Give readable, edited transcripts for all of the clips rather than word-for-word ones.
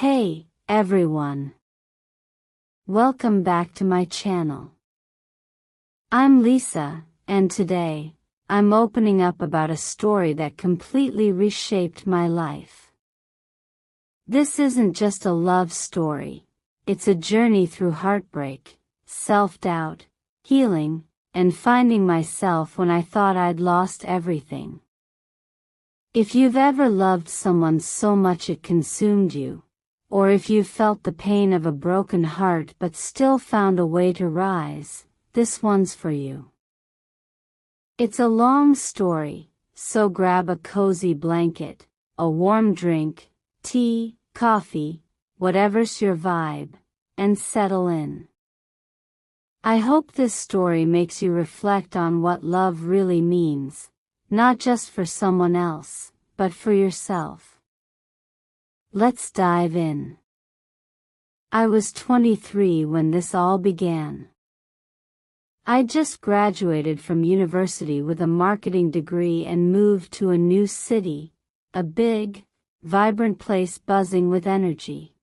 Hey, everyone. Welcome back to my channel. I'm Lisa, and today, I'm opening up about a story that completely reshaped my life. This isn't just a love story, it's a journey through heartbreak, self-doubt, healing, and finding myself when I thought I'd lost everything. If you've ever loved someone so much it consumed you, or if you've felt the pain of a broken heart but still found a way to rise, this one's for you. It's a long story, so grab a cozy blanket, a warm drink, tea, coffee, whatever's your vibe, and settle in. I hope this story makes you reflect on what love really means, not just for someone else, but for yourself. Let's dive in. I was 23 when this all began. I just graduated from university with a marketing degree and moved to a new city, a big, vibrant place buzzing with energy.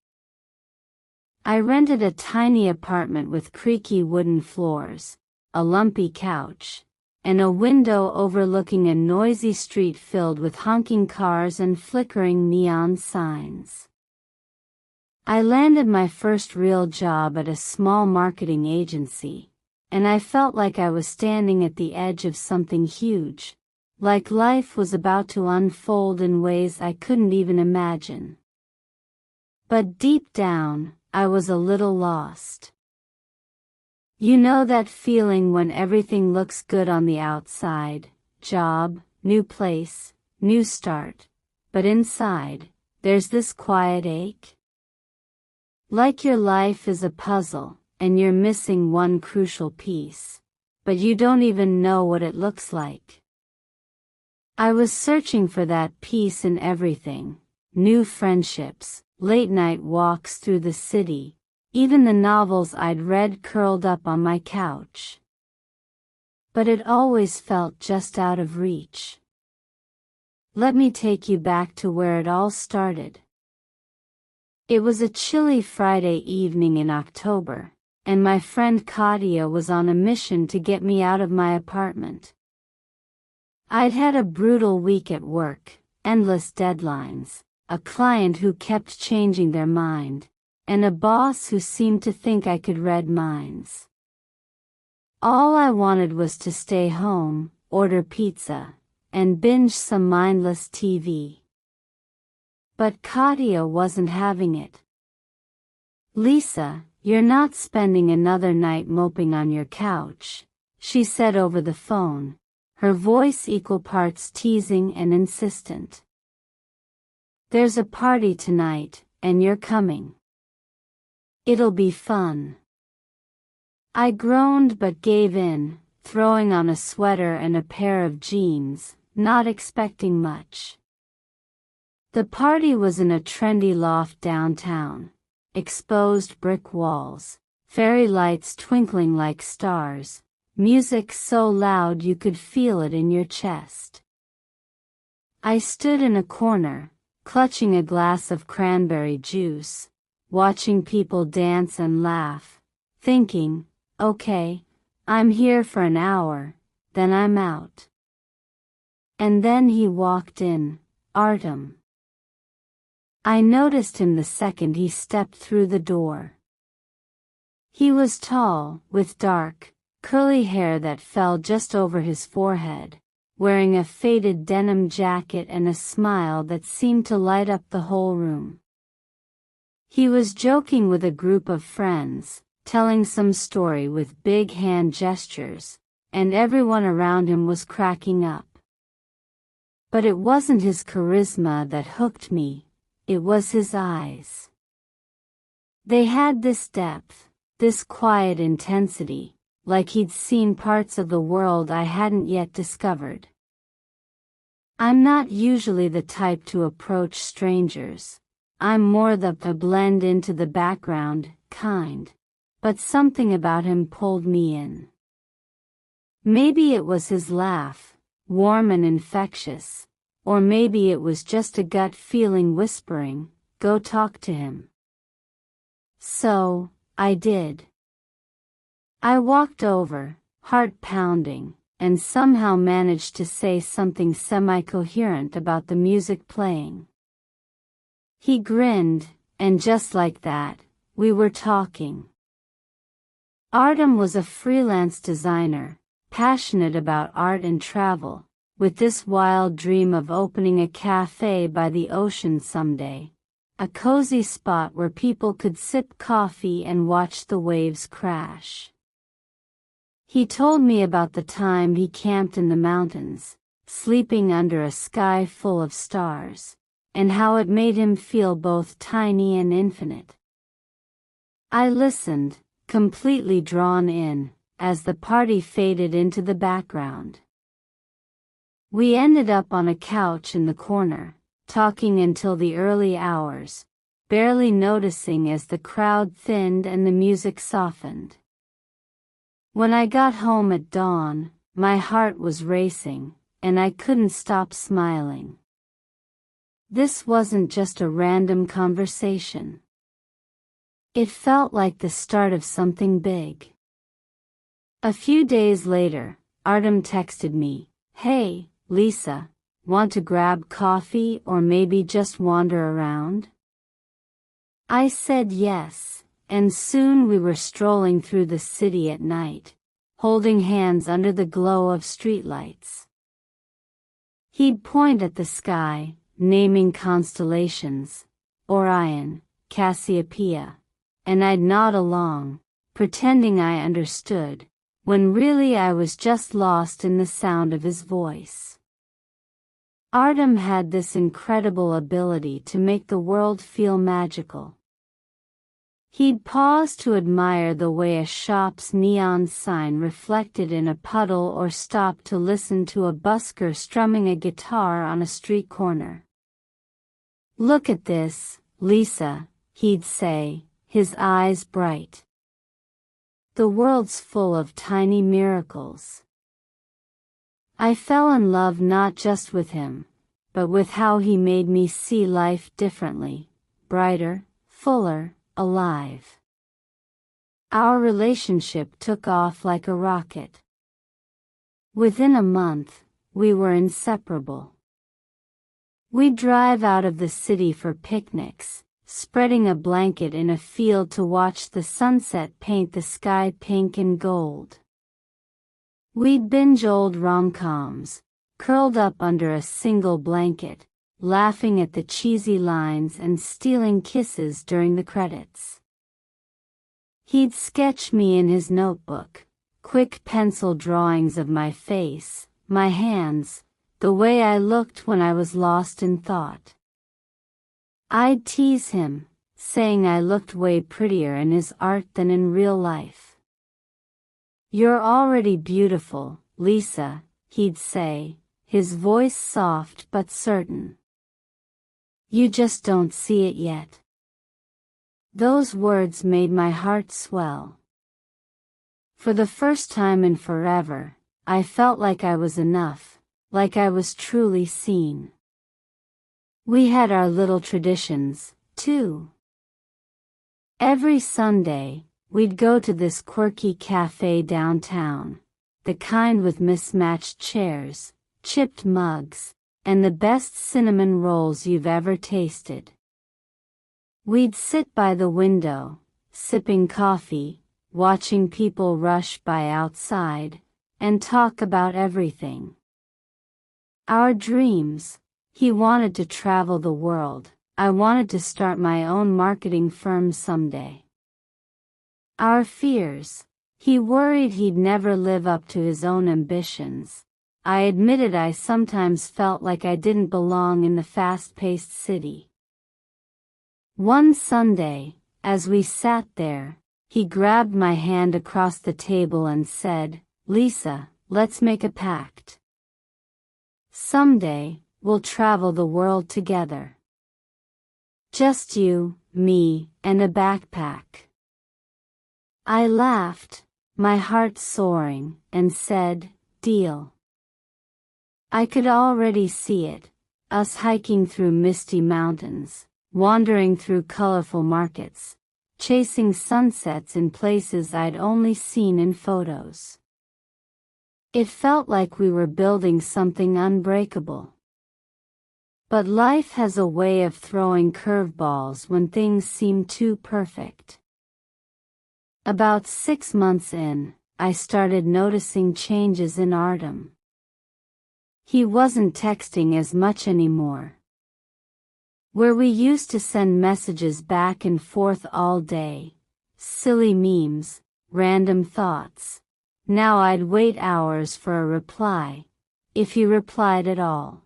I rented a tiny apartment with creaky wooden floors, a lumpy couch, and a window overlooking a noisy street filled with honking cars and flickering neon signs. I landed my first real job at a small marketing agency, and I felt like I was standing at the edge of something huge, like life was about to unfold in ways I couldn't even imagine. But deep down, I was a little lost. You know that feeling when everything looks good on the outside, job, new place, new start, but inside, there's this quiet ache? Like your life is a puzzle, and you're missing one crucial piece, but you don't even know what it looks like. I was searching for that piece in everything, new friendships, late-night walks through the city, even the novels I'd read curled up on my couch. But it always felt just out of reach. Let me take you back to where it all started. It was a chilly Friday evening in October, and my friend Katia was on a mission to get me out of my apartment. I'd had a brutal week at work, endless deadlines, a client who kept changing their mind, and a boss who seemed to think I could read minds. All I wanted was to stay home, order pizza, and binge some mindless TV. But Katia wasn't having it. "Lisa, you're not spending another night moping on your couch," she said over the phone, her voice equal parts teasing and insistent. "There's a party tonight, and you're coming. It'll be fun." I groaned but gave in, throwing on a sweater and a pair of jeans, not expecting much. The party was in a trendy loft downtown, exposed brick walls, fairy lights twinkling like stars, music so loud you could feel it in your chest. I stood in a corner, clutching a glass of cranberry juice, watching people dance and laugh, thinking, okay, I'm here for an hour, then I'm out. And then he walked in, Artem. I noticed him the second he stepped through the door. He was tall, with dark, curly hair that fell just over his forehead, wearing a faded denim jacket and a smile that seemed to light up the whole room. He was joking with a group of friends, telling some story with big hand gestures, and everyone around him was cracking up. But it wasn't his charisma that hooked me, it was his eyes. They had this depth, this quiet intensity, like he'd seen parts of the world I hadn't yet discovered. I'm not usually the type to approach strangers. I'm more the blend into the background kind, but something about him pulled me in. Maybe it was his laugh, warm and infectious, or maybe it was just a gut feeling whispering, go talk to him." So, I did. I walked over, heart pounding, and somehow managed to say something semi-coherent about the music playing. He grinned, and just like that, we were talking. Artem was a freelance designer, passionate about art and travel, with this wild dream of opening a cafe by the ocean someday, a cozy spot where people could sip coffee and watch the waves crash. He told me about the time he camped in the mountains, sleeping under a sky full of stars, and how it made him feel both tiny and infinite. I listened, completely drawn in, as the party faded into the background. We ended up on a couch in the corner, talking until the early hours, barely noticing as the crowd thinned and the music softened. When I got home at dawn, my heart was racing, and I couldn't stop smiling. This wasn't just a random conversation. It felt like the start of something big. A few days later, Artem texted me, "Hey, Lisa, want to grab coffee or maybe just wander around?" I said yes, and soon we were strolling through the city at night, holding hands under the glow of streetlights. He'd point at the sky, naming constellations, Orion, Cassiopeia, and I'd nod along, pretending I understood, when really I was just lost in the sound of his voice. Artem had this incredible ability to make the world feel magical. He'd pause to admire the way a shop's neon sign reflected in a puddle or stop to listen to a busker strumming a guitar on a street corner. "Look at this, Lisa," he'd say, his eyes bright. "The world's full of tiny miracles." I fell in love not just with him, but with how he made me see life differently, brighter, fuller, alive. Our relationship took off like a rocket. Within a month, we were inseparable. We'd drive out of the city for picnics, spreading a blanket in a field to watch the sunset paint the sky pink and gold. We'd binge old rom-coms, curled up under a single blanket, laughing at the cheesy lines and stealing kisses during the credits. He'd sketch me in his notebook, quick pencil drawings of my face, my hands, the way I looked when I was lost in thought. I'd tease him, saying I looked way prettier in his art than in real life. "You're already beautiful, Lisa," he'd say, his voice soft but certain. "You just don't see it yet." Those words made my heart swell. For the first time in forever, I felt like I was enough, like I was truly seen. We had our little traditions, too. Every Sunday, we'd go to this quirky cafe downtown, the kind with mismatched chairs, chipped mugs, and the best cinnamon rolls you've ever tasted. We'd sit by the window, sipping coffee, watching people rush by outside, and talk about everything. Our dreams. He wanted to travel the world, I wanted to start my own marketing firm someday. Our fears. He worried he'd never live up to his own ambitions. I admitted I sometimes felt like I didn't belong in the fast-paced city. One Sunday, as we sat there, he grabbed my hand across the table and said, "Lisa, let's make a pact. Someday, we'll travel the world together. Just you, me, and a backpack." I laughed, my heart soaring, and said, "Deal." I could already see it, us hiking through misty mountains, wandering through colorful markets, chasing sunsets in places I'd only seen in photos. It felt like we were building something unbreakable. But life has a way of throwing curveballs when things seem too perfect. About 6 months in, I started noticing changes in Artem. He wasn't texting as much anymore. Where we used to send messages back and forth all day, silly memes, random thoughts, now I'd wait hours for a reply, if he replied at all.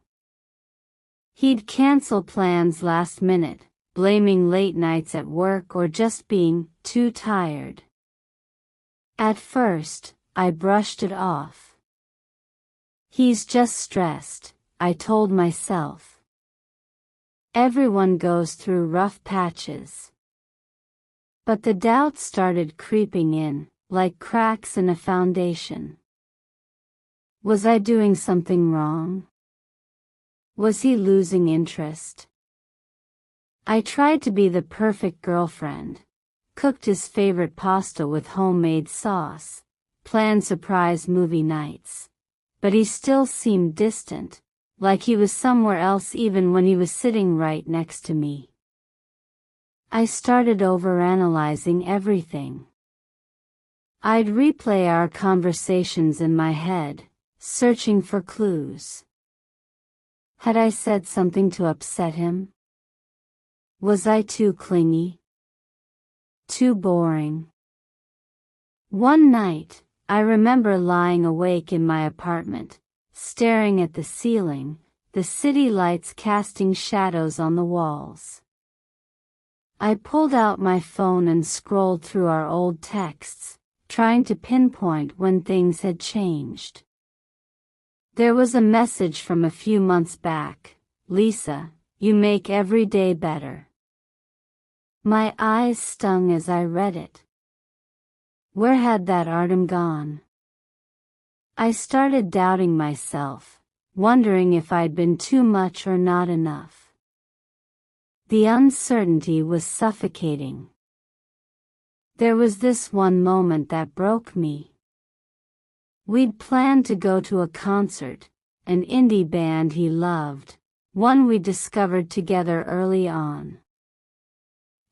He'd cancel plans last minute, blaming late nights at work or just being too tired. At first, I brushed it off. He's just stressed, I told myself. Everyone goes through rough patches. But the doubt started creeping in, like cracks in a foundation. Was I doing something wrong? Was he losing interest? I tried to be the perfect girlfriend, cooked his favorite pasta with homemade sauce, planned surprise movie nights. But he still seemed distant, like he was somewhere else even when he was sitting right next to me. I started overanalyzing everything. I'd replay our conversations in my head, searching for clues. Had I said something to upset him? Was I too clingy? Too boring? One night, I remember lying awake in my apartment, staring at the ceiling, the city lights casting shadows on the walls. I pulled out my phone and scrolled through our old texts, trying to pinpoint when things had changed. There was a message from a few months back, "Lisa, you make every day better." My eyes stung as I read it. Where had that Artem gone? I started doubting myself, wondering if I'd been too much or not enough. The uncertainty was suffocating. There was this one moment that broke me. We'd planned to go to a concert, an indie band he loved, one we discovered together early on.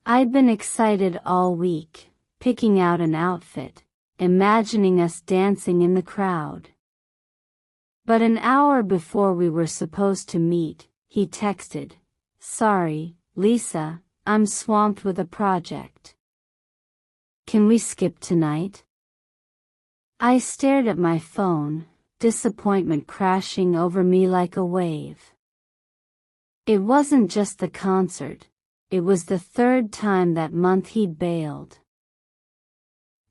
I'd been excited all week, picking out an outfit, imagining us dancing in the crowd. But an hour before we were supposed to meet, he texted, "Sorry, Lisa, I'm swamped with a project. Can we skip tonight?" I stared at my phone, disappointment crashing over me like a wave. It wasn't just the concert, it was the third time that month he'd bailed.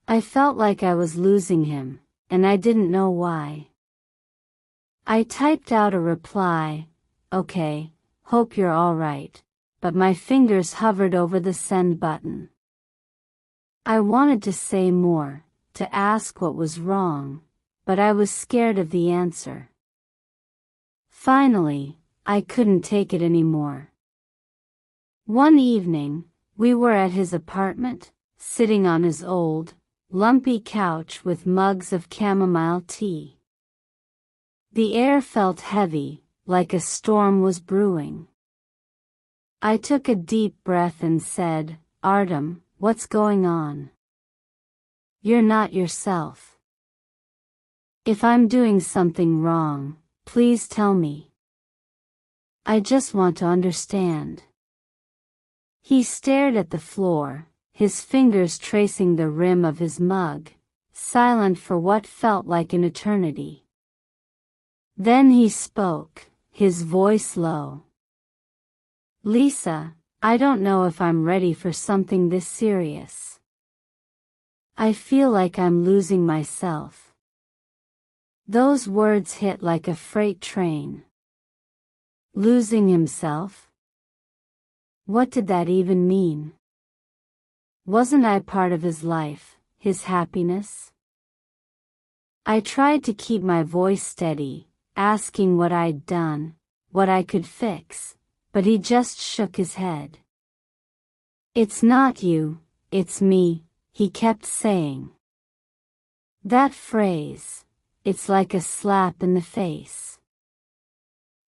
I felt like I was losing him, and I didn't know why. I typed out a reply, "Okay, hope you're alright," but my fingers hovered over the send button. I wanted to say more, to ask what was wrong, but I was scared of the answer. Finally, I couldn't take it anymore. One evening, we were at his apartment, sitting on his old, lumpy couch with mugs of chamomile tea. The air felt heavy, like a storm was brewing. I took a deep breath and said, "Artem, what's going on? You're not yourself. If I'm doing something wrong, please tell me. I just want to understand." He stared at the floor, his fingers tracing the rim of his mug, silent for what felt like an eternity. Then he spoke, his voice low. "Lisa, I don't know if I'm ready for something this serious. I feel like I'm losing myself." Those words hit like a freight train. Losing himself? What did that even mean? Wasn't I part of his life, his happiness? I tried to keep my voice steady, asking what I'd done, what I could fix, but he just shook his head. It's not you, it's me, he kept saying. That phrase, it's like a slap in the face.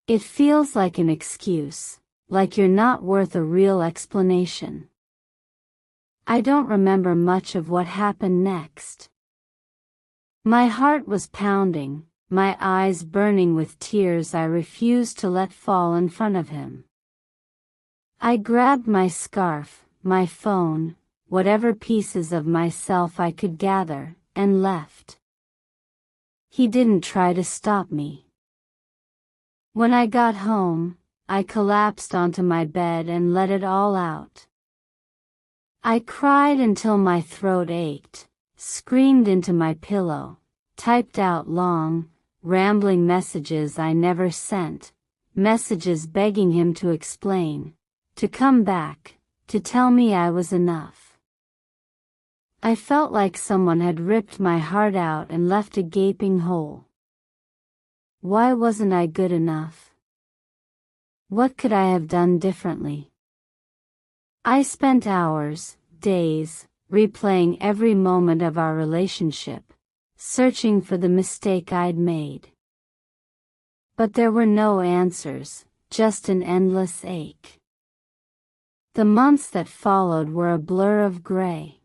It feels like an excuse, like you're not worth a real explanation. I don't remember much of what happened next. My heart was pounding, my eyes burning with tears I refused to let fall in front of him. I grabbed my scarf, my phone, whatever pieces of myself I could gather, and left. He didn't try to stop me. When I got home, I collapsed onto my bed and let it all out. I cried until my throat ached, screamed into my pillow, typed out long, rambling messages I never sent, messages begging him to explain, to come back, to tell me I was enough. I felt like someone had ripped my heart out and left a gaping hole. Why wasn't I good enough? What could I have done differently? I spent hours, days, replaying every moment of our relationship, searching for the mistake I'd made. But there were no answers, just an endless ache. The months that followed were a blur of gray.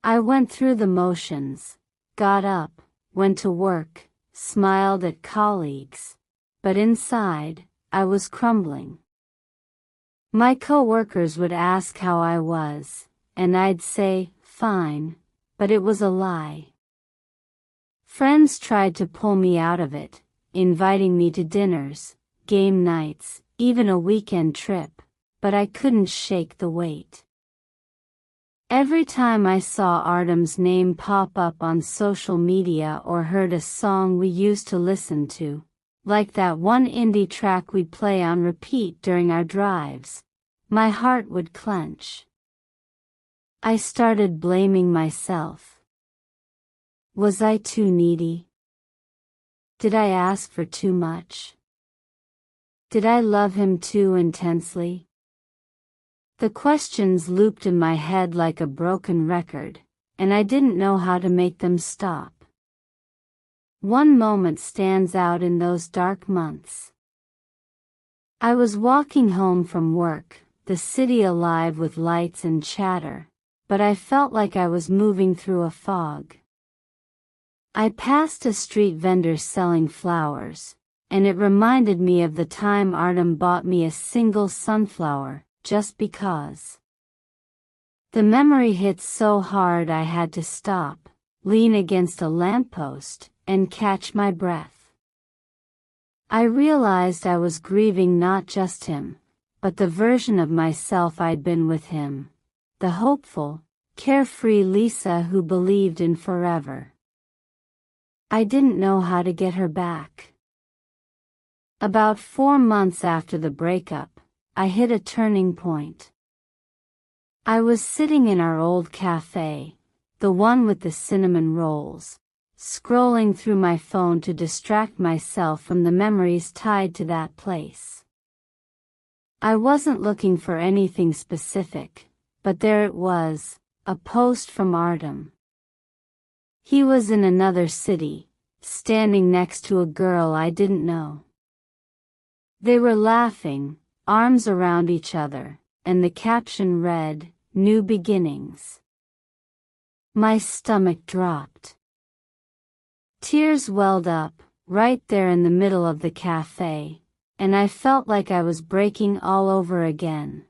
I went through the motions, got up, went to work, smiled at colleagues, but inside, I was crumbling. My coworkers would ask how I was, and I'd say, fine, but it was a lie. Friends tried to pull me out of it, inviting me to dinners, game nights, even a weekend trip, but I couldn't shake the weight. Every time I saw Artem's name pop up on social media or heard a song we used to listen to, like that one indie track we'd play on repeat during our drives, my heart would clench. I started blaming myself. Was I too needy? Did I ask for too much? Did I love him too intensely? The questions looped in my head like a broken record, and I didn't know how to make them stop. One moment stands out in those dark months. I was walking home from work, the city alive with lights and chatter, but I felt like I was moving through a fog. I passed a street vendor selling flowers, and it reminded me of the time Artem bought me a single sunflower, just because. The memory hit so hard I had to stop, lean against a lamppost, and catch my breath. I realized I was grieving not just him, but the version of myself I'd been with him, the hopeful, carefree Lisa who believed in forever. I didn't know how to get her back. About 4 months after the breakup, I hit a turning point. I was sitting in our old cafe, the one with the cinnamon rolls, scrolling through my phone to distract myself from the memories tied to that place. I wasn't looking for anything specific, but there it was, a post from Artem. He was in another city, standing next to a girl I didn't know. They were laughing, arms around each other, and the caption read, "New beginnings." My stomach dropped. Tears welled up, right there in the middle of the cafe, and I felt like I was breaking all over again.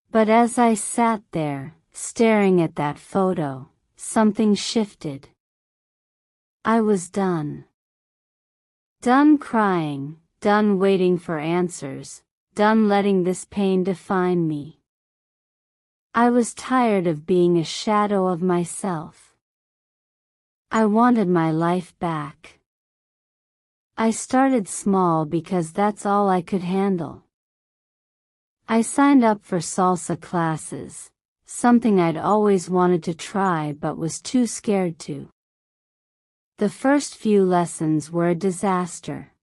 But as I sat there, staring at that photo, something shifted. I was done. Done crying, done waiting for answers, done letting this pain define me. I was tired of being a shadow of myself. I wanted my life back. I started small because that's all I could handle. I signed up for salsa classes, something I'd always wanted to try but was too scared to. The first few lessons were a disaster.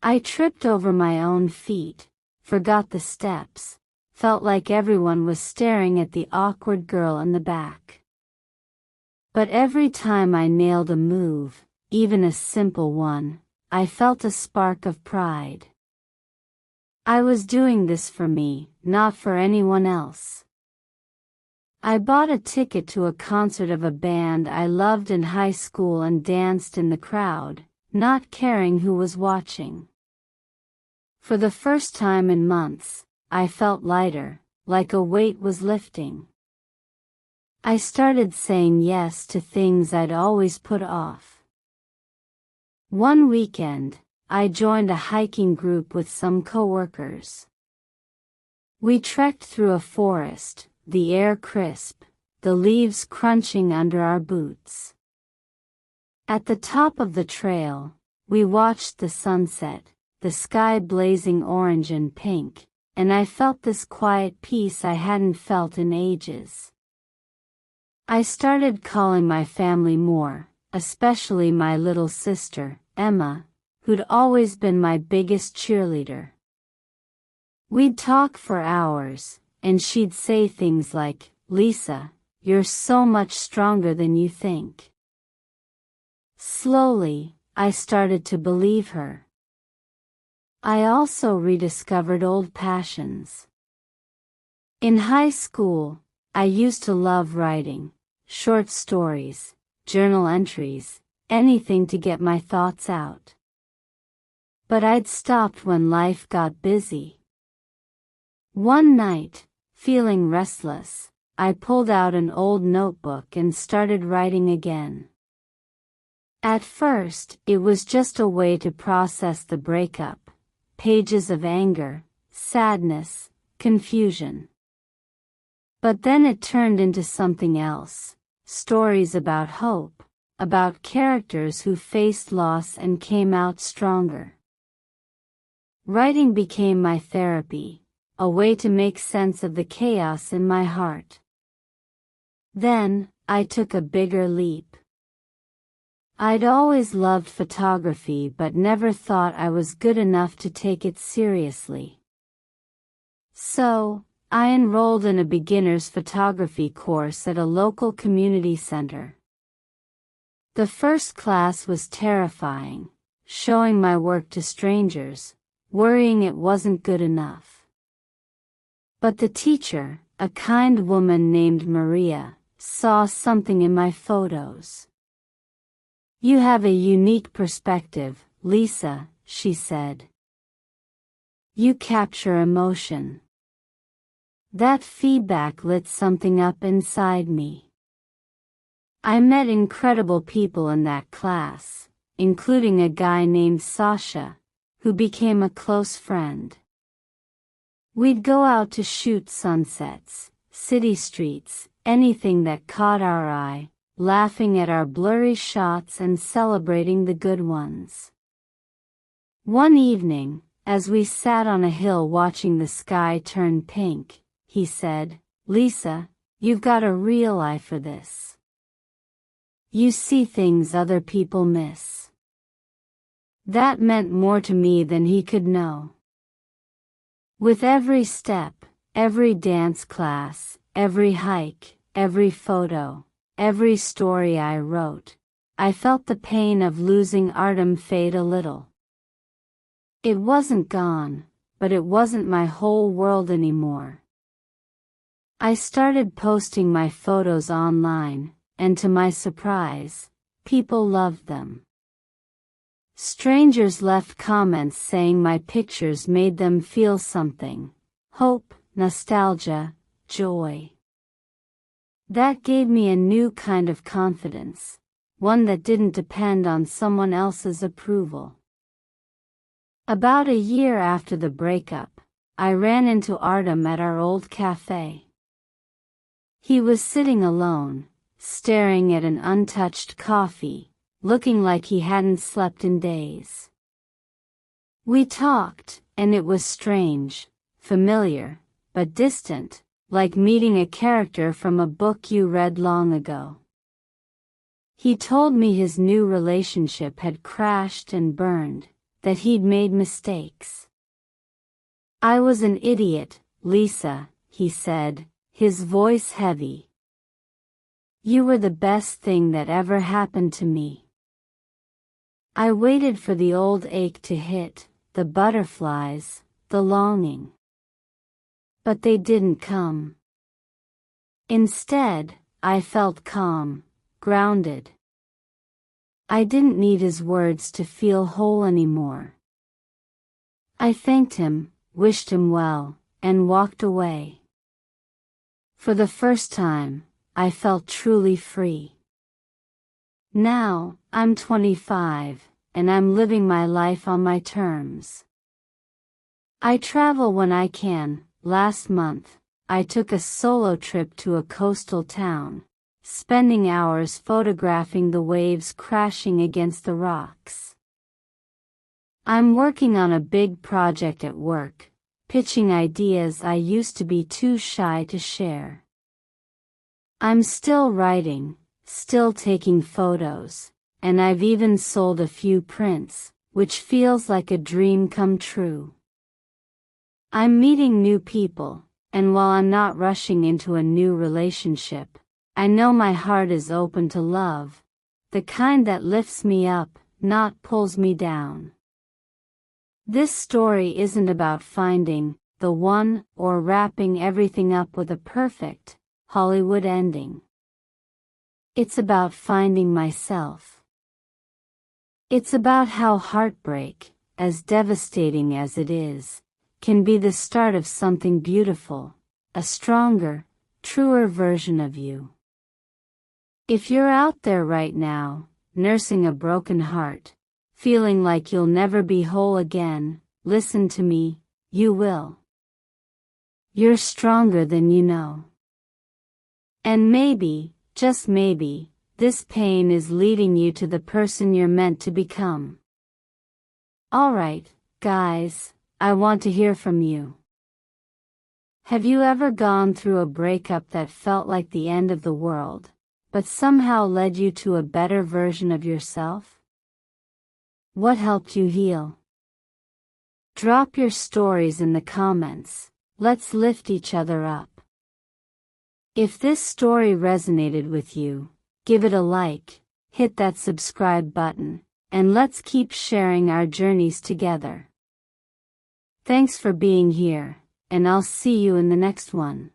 I tripped over my own feet, forgot the steps, felt like everyone was staring at the awkward girl in the back. But every time I nailed a move, even a simple one, I felt a spark of pride. I was doing this for me, not for anyone else. I bought a ticket to a concert of a band I loved in high school and danced in the crowd, not caring who was watching. For the first time in months, I felt lighter, like a weight was lifting. I started saying yes to things I'd always put off. One weekend, I joined a hiking group with some coworkers. We trekked through a forest, the air crisp, the leaves crunching under our boots. At the top of the trail, we watched the sunset, the sky blazing orange and pink, and I felt this quiet peace I hadn't felt in ages. I started calling my family more, especially my little sister, Emma, who'd always been my biggest cheerleader. We'd talk for hours, and she'd say things like, "Lisa, you're so much stronger than you think." Slowly, I started to believe her. I also rediscovered old passions. In high school, I used to love writing, short stories, journal entries, anything to get my thoughts out. But I'd stopped when life got busy. One night, feeling restless, I pulled out an old notebook and started writing again. At first, it was just a way to process the breakup, pages of anger, sadness, confusion. But then it turned into something else, stories about hope, about characters who faced loss and came out stronger. Writing became my therapy, a way to make sense of the chaos in my heart. Then, I took a bigger leap. I'd always loved photography but never thought I was good enough to take it seriously. So, I enrolled in a beginner's photography course at a local community center. The first class was terrifying, showing my work to strangers, worrying it wasn't good enough. But the teacher, a kind woman named Maria, saw something in my photos. "You have a unique perspective, Lisa," she said. "You capture emotion." That feedback lit something up inside me. I met incredible people in that class, including a guy named Sasha, who became a close friend. We'd go out to shoot sunsets, city streets, anything that caught our eye, laughing at our blurry shots and celebrating the good ones. One evening, as we sat on a hill watching the sky turn pink, he said, "Lisa, you've got a real eye for this. You see things other people miss." That meant more to me than he could know. With every step, every dance class, every hike, every photo, every story I wrote, I felt the pain of losing Artem fade a little. It wasn't gone, but it wasn't my whole world anymore. I started posting my photos online, and to my surprise, people loved them. Strangers left comments saying my pictures made them feel something: hope, nostalgia, joy. That gave me a new kind of confidence, one that didn't depend on someone else's approval. About a year after the breakup, I ran into Artem at our old cafe. He was sitting alone, staring at an untouched coffee, looking like he hadn't slept in days. We talked, and it was strange, familiar, but distant, like meeting a character from a book you read long ago. He told me his new relationship had crashed and burned, that he'd made mistakes. I was an idiot, Lisa," he said, his voice heavy. "You were the best thing that ever happened to me." I waited for the old ache to hit, the butterflies, the longing. But they didn't come. Instead, I felt calm, grounded. I didn't need his words to feel whole anymore. I thanked him, wished him well, and walked away. For the first time, I felt truly free. Now, I'm 25, and I'm living my life on my terms. I travel when I can. Last month, I took a solo trip to a coastal town, spending hours photographing the waves crashing against the rocks. I'm working on a big project at work, pitching ideas I used to be too shy to share. I'm still writing, still taking photos, and I've even sold a few prints, which feels like a dream come true. I'm meeting new people, and while I'm not rushing into a new relationship, I know my heart is open to love, the kind that lifts me up, not pulls me down. This story isn't about finding the one or wrapping everything up with a perfect Hollywood ending. It's about finding myself. It's about how heartbreak, as devastating as it is, can be the start of something beautiful, a stronger, truer version of you. If you're out there right now, nursing a broken heart, feeling like you'll never be whole again, listen to me, you will. You're stronger than you know. And maybe, just maybe, this pain is leading you to the person you're meant to become. Alright, guys, I want to hear from you. Have you ever gone through a breakup that felt like the end of the world, but somehow led you to a better version of yourself? What helped you heal? Drop your stories in the comments. Let's lift each other up. If this story resonated with you, give it a like, hit that subscribe button, and let's keep sharing our journeys together. Thanks for being here, and I'll see you in the next one.